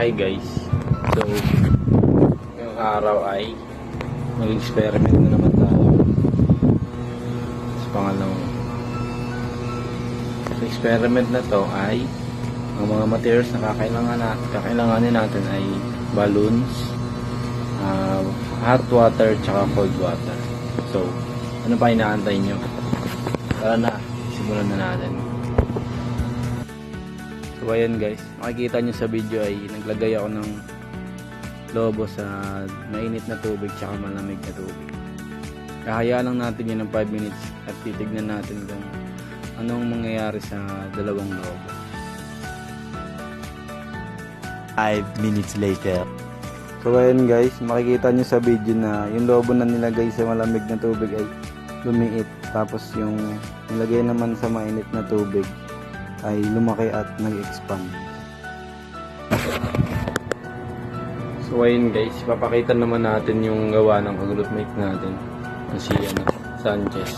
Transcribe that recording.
Hi guys. So, ngayong araw ay mag-experiment na naman tayo sa pangalawang. Sa experiment na to ay ang mga materials na kakailanganin natin ay balloons, hot water, tsaka cold water. So, ano pa inaantay nyo? Tara na, simulan na natin. So ayan guys, makikita nyo sa video ay naglagay ako ng lobo sa mainit na tubig tsaka malamig na tubig. Kahayaan lang natin yun ng 5 minutes at titignan natin kung anong mangyayari sa dalawang lobo. 5 minutes later. So ayan guys, makikita nyo sa video na yung lobo na nilagay sa malamig na tubig ay lumiit. Tapos yung nilagay naman sa mainit na tubig ay lumaki at nag-expand. So ayun guys, papakita naman natin yung gawa ng kagroup mate natin, si Sanchez.